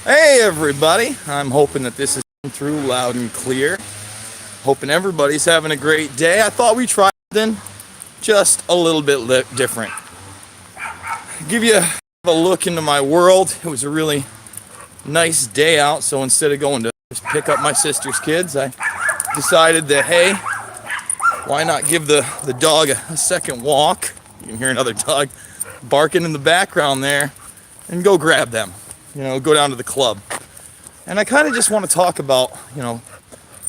Hey everybody, I'm hoping that this is coming through loud and clear. Hoping everybody's having a great day. I thought we'd try something just a little bit different. Give you a look into my world. It was a really nice day out, so instead of going to just pick up my sister's kids, I decided that, hey, why not give the dog a second walk? You can hear another dog barking in the background there, and go grab them. Go down to the club. And I kind of just want to talk about,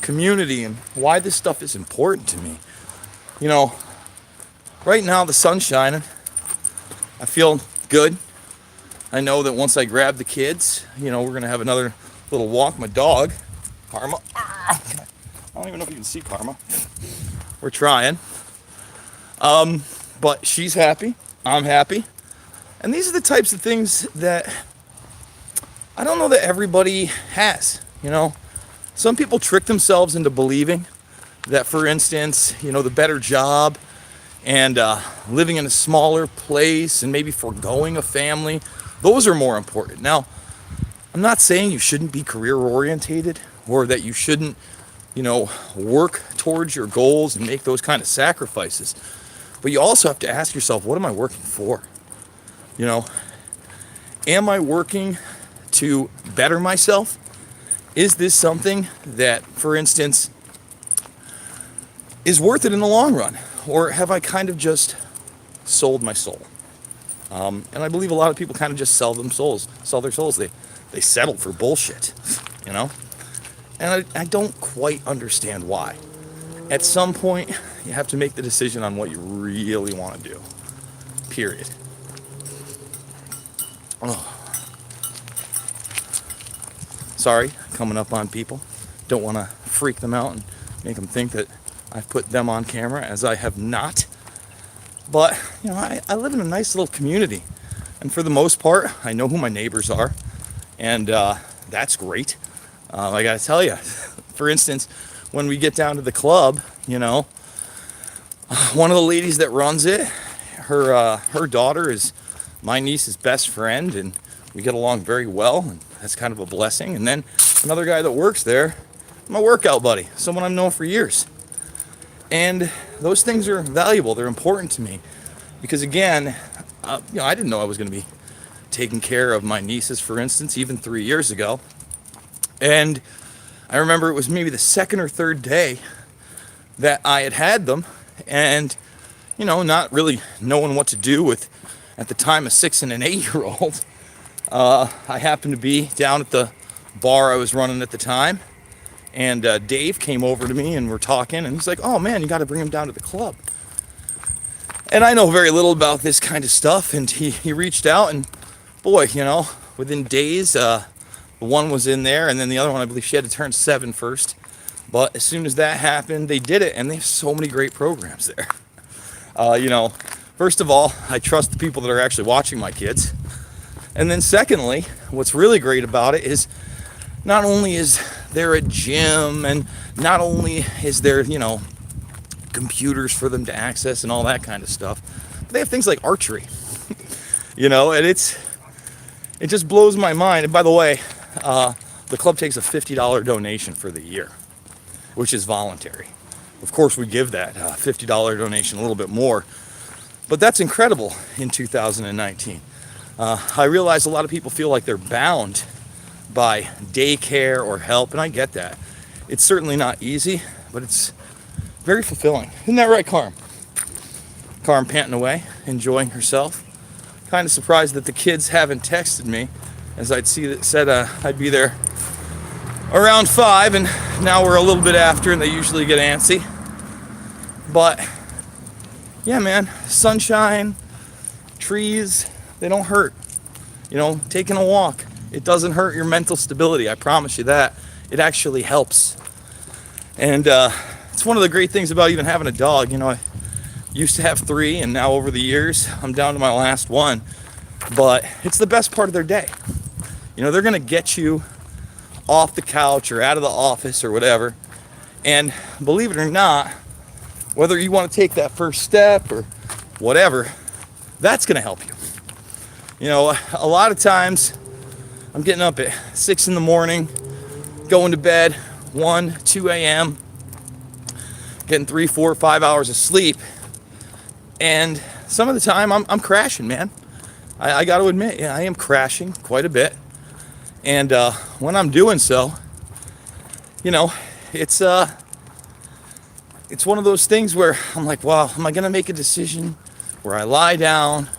community and why this stuff is important to me. Right now the sun's shining. I feel good. I know that once I grab the kids, we're going to have another little walk. My dog, Karma. I don't even know if you can see Karma. We're trying. But she's happy. I'm happy. And these are the types of things that I don't know that everybody has. Some people trick themselves into believing that, for instance, the better job and living in a smaller place and maybe foregoing a family, those are more important. Now, I'm not saying you shouldn't be career orientated or that you shouldn't, work towards your goals and make those kind of sacrifices. But you also have to ask yourself, what am I working for? Am I working to better myself? Is this something that, for instance, is worth it in the long run? Or have I kind of just sold my soul? And I believe a lot of people kind of just sell their souls. They settle for bullshit, And I don't quite understand why. At some point, you have to make the decision on what you really want to do. Period. Oh. Sorry, coming up on people. Don't want to freak them out and make them think that I've put them on camera, as I have not. But, I live in a nice little community. And for the most part, I know who my neighbors are. And that's great. I got to tell you, for instance, when we get down to the club, one of the ladies that runs it, her daughter is my niece's best friend, and we get along very well, and that's kind of a blessing. And then another guy that works there, my workout buddy, someone I've known for years. And those things are valuable. They're important to me because, again, I didn't know I was going to be taking care of my nieces, for instance, even 3 years ago. And I remember it was maybe the second or third day that I had them, and not really knowing what to do with, at the time, a 6 and an 8-year-old. I happened to be down at the bar I was running at the time, and Dave came over to me and we're talking, and he's like, "Oh man, you got to bring him down to the club." And I know very little about this kind of stuff, and he reached out, and boy, within days, the one was in there, and then the other one, I believe she had to turn 7 first. But as soon as that happened, they did it, and they have so many great programs there. First of all, I trust the people that are actually watching my kids. And then secondly, what's really great about it is not only is there a gym and not only is there, computers for them to access and all that kind of stuff, but they have things like archery, and it just blows my mind. And by the way, the club takes a $50 donation for the year, which is voluntary. Of course, we give that $50 donation a little bit more, but that's incredible in 2019. I realize a lot of people feel like they're bound by daycare or help, and I get that. It's certainly not easy, but it's very fulfilling. Isn't that right, Carm? Carm panting away, enjoying herself. Kind of surprised that the kids haven't texted me, as said I'd be there around 5, and now we're a little bit after, and they usually get antsy. But yeah, man, sunshine, trees, they don't hurt. Taking a walk, it doesn't hurt your mental stability. I promise you that. It actually helps. And it's one of the great things about even having a dog. I used to have 3, and now over the years, I'm down to my last one. But it's the best part of their day. They're going to get you off the couch or out of the office or whatever. And believe it or not, whether you want to take that first step or whatever, that's going to help you. A lot of times I'm getting up at 6 in the morning, going to bed 1, 2 a.m., getting 3, 4, 5 hours of sleep. And some of the time I'm crashing, man. I got to admit, yeah, I am crashing quite a bit. And when I'm doing so, you know, it's one of those things where I'm like, wow, am I going to make a decision where I lie down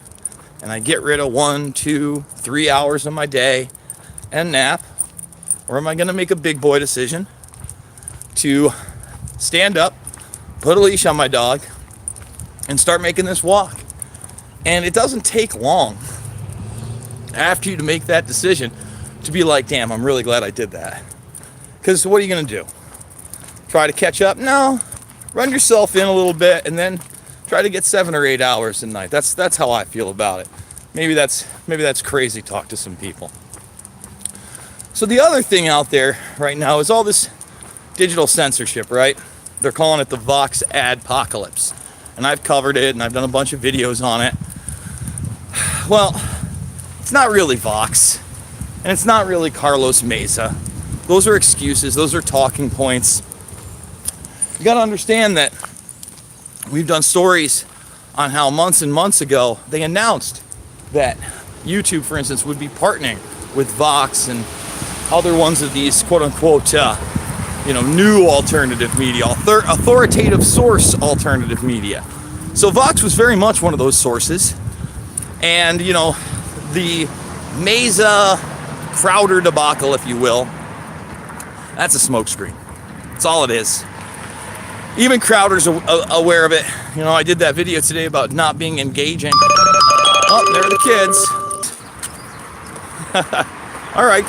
and I get rid of 1, 2, 3 hours of my day and nap? Or am I going to make a big boy decision to stand up, put a leash on my dog, and start making this walk? And it doesn't take long after you to make that decision to be like, damn, I'm really glad I did that. Because what are you going to do? Try to catch up? No. Run yourself in a little bit and then try to get 7 or 8 hours a night. That's how I feel about it. Maybe that's crazy talk to some people. So the other thing out there right now is all this digital censorship, right? They're calling it the Vox Adpocalypse. And I've covered it and I've done a bunch of videos on it. Well, it's not really Vox, and it's not really Carlos Mesa. Those are excuses, those are talking points. You gotta understand that we've done stories on how months and months ago they announced that YouTube, for instance, would be partnering with Vox and other ones of these quote-unquote new alternative media, authoritative source alternative media. So Vox was very much one of those sources. And, the Mesa Crowder debacle, if you will, that's a smokescreen. That's all it is. Even Crowder's aware of it. I did that video today about not being engaging. Oh, there are the kids. All right.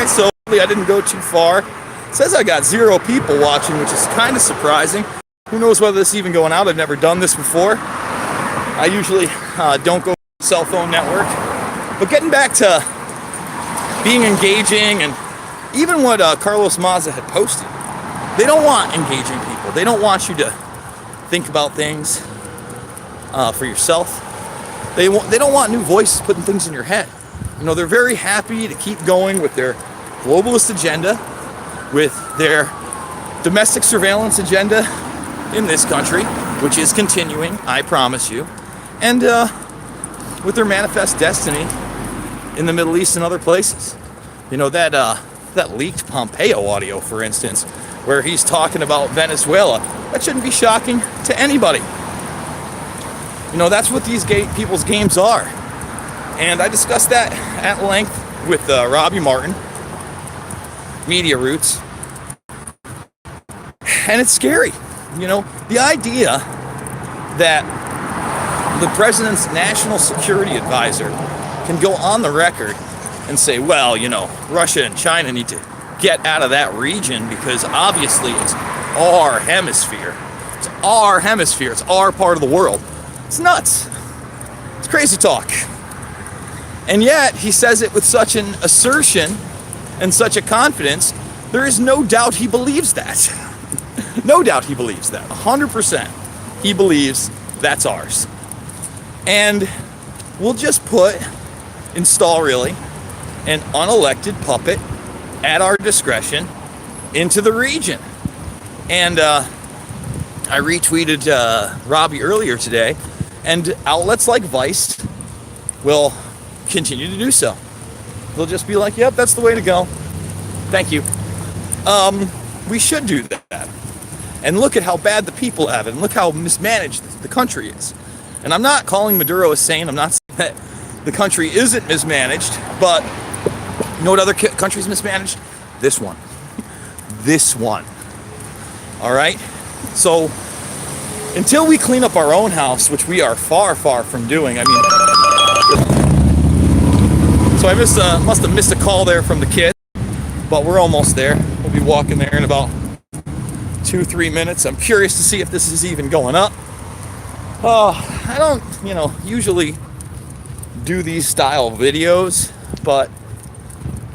So I didn't go too far. It says I got 0 people watching, which is kind of surprising. Who knows whether this is even going out? I've never done this before. I usually don't go cell phone network. But getting back to being engaging, and even what Carlos Mesa had posted, they don't want engaging people. They don't want you to think about things for yourself. They don't want new voices putting things in your head. They're very happy to keep going with their globalist agenda, with their domestic surveillance agenda in this country, which is continuing, I promise you, and with their manifest destiny in the Middle East and other places. That leaked Pompeo audio, for instance, where he's talking about Venezuela, that shouldn't be shocking to anybody. That's what these people's games are. And I discussed that at length with Robbie Martin, Media Roots. And it's scary. The idea that the president's national security advisor can go on the record and say, well, Russia and China need to get out of that region because obviously it's our hemisphere. It's our hemisphere. It's our part of the world. It's nuts. It's crazy talk. And yet he says it with such an assertion and such a confidence, there is no doubt he believes that. No doubt he believes that. 100% he believes that's ours. And we'll just install really an unelected puppet at our discretion into the region. And I retweeted Robbie earlier today, and outlets like Vice will continue to do so. They'll just be like, yep, that's the way to go. Thank you. We should do that. And look at how bad the people have it, and look how mismanaged the country is. And I'm not calling Maduro a saint. I'm not saying that the country isn't mismanaged, but you know what other country's mismanaged? This one. This one. All right? So until we clean up our own house, which we are far, far from doing, so I must have missed a call there from the kid, but we're almost there. We'll be walking there in about 2-3 minutes. I'm curious to see if this is even going up. I don't, usually do these style videos, but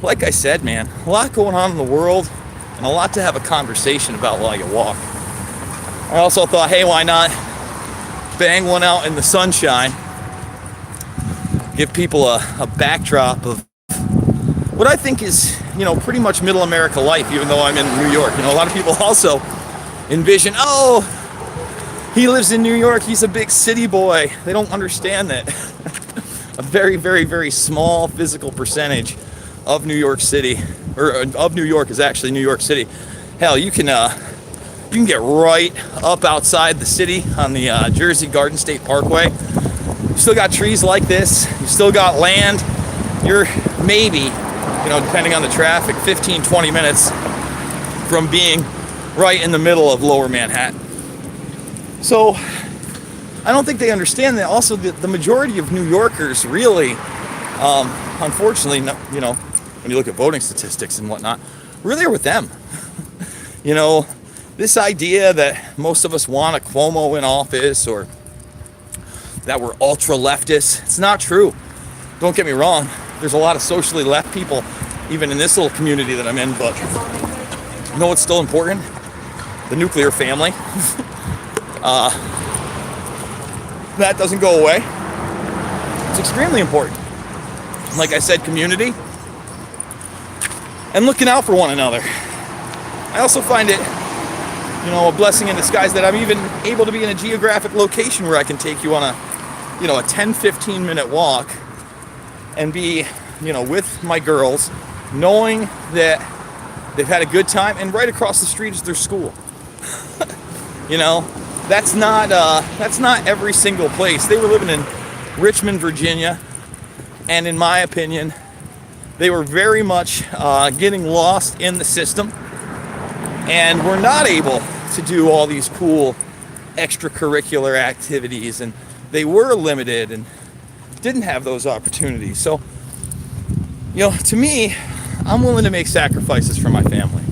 like I said, man, a lot going on in the world and a lot to have a conversation about while you walk. I also thought, hey, why not bang one out in the sunshine, give people a backdrop of what I think is, pretty much middle America life, even though I'm in New York. A lot of people also envision, oh, he lives in New York, he's a big city boy. They don't understand that a very, very, very small physical percentage of New York City, or of New York, is actually New York City. Hell, you can get right up outside the city on the Jersey Garden State Parkway. You still got trees like this. You still got land. You're maybe, depending on the traffic, 15, 20 minutes from being right in the middle of lower Manhattan. So I don't think they understand that. Also, the majority of New Yorkers really, unfortunately, when you look at voting statistics and whatnot, really are with them. This idea that most of us want a Cuomo in office or that we're ultra leftists, it's not true. Don't get me wrong. There's a lot of socially left people, even in this little community that I'm in, but you know what's still important? The nuclear family. That doesn't go away. It's extremely important. Like I said, community and looking out for one another. I also find it, a blessing in disguise that I'm even able to be in a geographic location where I can take you on a 10, 15 minute walk and be, with my girls, knowing that they've had a good time, and right across the street is their school. That's not every single place. They were living in Richmond, Virginia, and in my opinion, they were very much getting lost in the system, and were not able to do all these cool extracurricular activities, and they were limited and didn't have those opportunities. So, to me, I'm willing to make sacrifices for my family.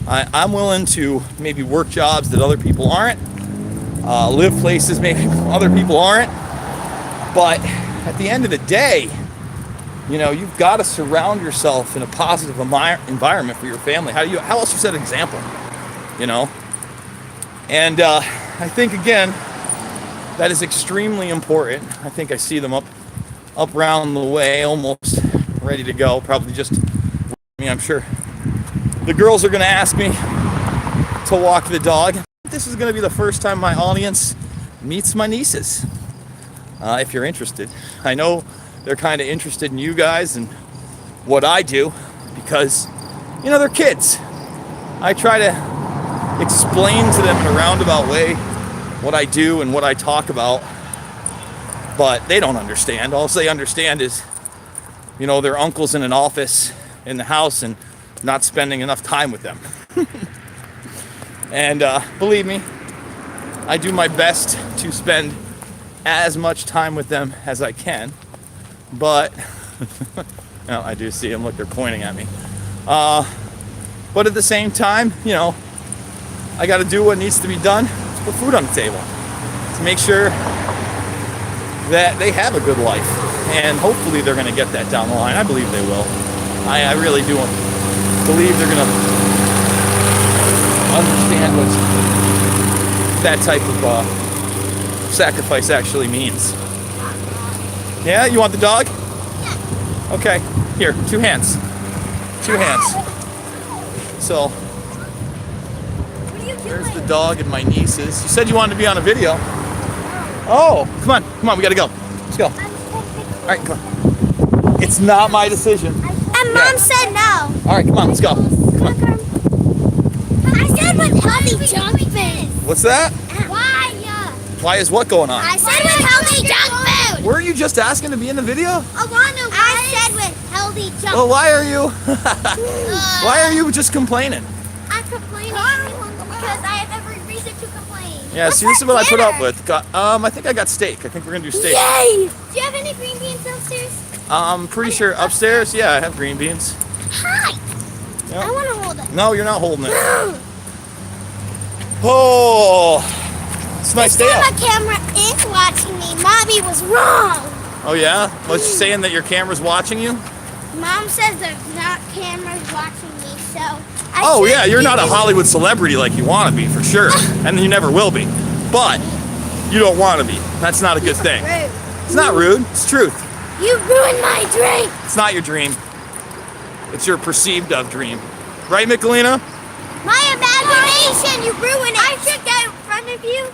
I'm willing to maybe work jobs that other people aren't, live places maybe other people aren't, but at the end of the day, you've got to surround yourself in a positive environment for your family. How else you set an example, And I think, again, that is extremely important. I think I see them up around the way, almost ready to go. Probably just me, I'm sure. The girls are going to ask me to walk the dog. This is going to be the first time my audience meets my nieces. If you're interested. I know they're kind of interested in you guys and what I do because, they're kids. I try to explain to them in a roundabout way what I do and what I talk about, but they don't understand. All they understand is, their uncle's in an office in the house and not spending enough time with them. And believe me, I do my best to spend as much time with them as I can, but I do see them. Look, they're pointing at me. But at the same time, I got to do what needs to be done to put food on the table, to make sure that they have a good life, and hopefully they're going to get that down the line. I believe they will. I really do believe they're going to understand what that type of sacrifice actually means. Yeah, you want the dog? Yeah. Okay, here, 2 hands. 2 hands. So, there's the dog and my nieces. You said you wanted to be on a video. Oh, come on, we gotta go. Let's go. All right, come on. It's not my decision. And Mom said no. All right, come on, let's go. Come on. I said with healthy junk food. What's that? Why? Why is what going on? I said with healthy junk food. Were you just asking to be in the video? I said with healthy junk food. Well, why are you just complaining? I'm complaining because I have every reason to complain. Yeah, see, this is what I put up with. I think I got steak. I think we're gonna do steak. Yay! Do you have any green beans upstairs? I'm pretty sure upstairs. Yeah, I have green beans. Hi. Yep. I want to hold it. No, you're not holding it. Oh, it's a nice day out. My camera is watching me. Mommy was wrong. Oh yeah? Was she saying that your camera's watching you? Mom says there's not cameras watching me, so Oh yeah, you're not a Hollywood celebrity like you want to be, for sure. And you never will be. But you don't want to be. That's not a good thing. Rude. It's not rude. It's truth. You ruined my dream. It's not your dream. It's your perceived of dream. Right, Michelina? My imagination, you ruin it. I should get in front of you.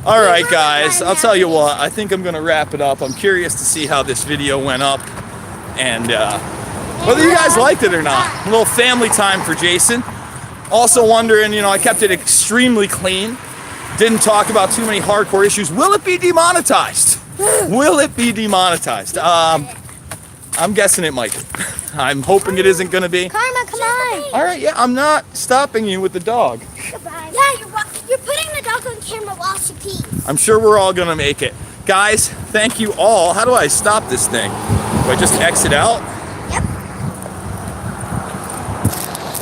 All right, guys, I'll tell you what, I think I'm going to wrap it up. I'm curious to see how this video went up and whether you guys liked it or not. A little family time for Jason. Also wondering, I kept it extremely clean. Didn't talk about too many hardcore issues. Will it be demonetized? Will it be demonetized? I'm guessing it might be. I'm hoping it isn't going to be. Karma, come on. All right, yeah, I'm not stopping you with the dog. Goodbye. Yeah, you're putting the dog on camera while she pees. I'm sure we're all going to make it. Guys, thank you all. How do I stop this thing? Do I just exit out?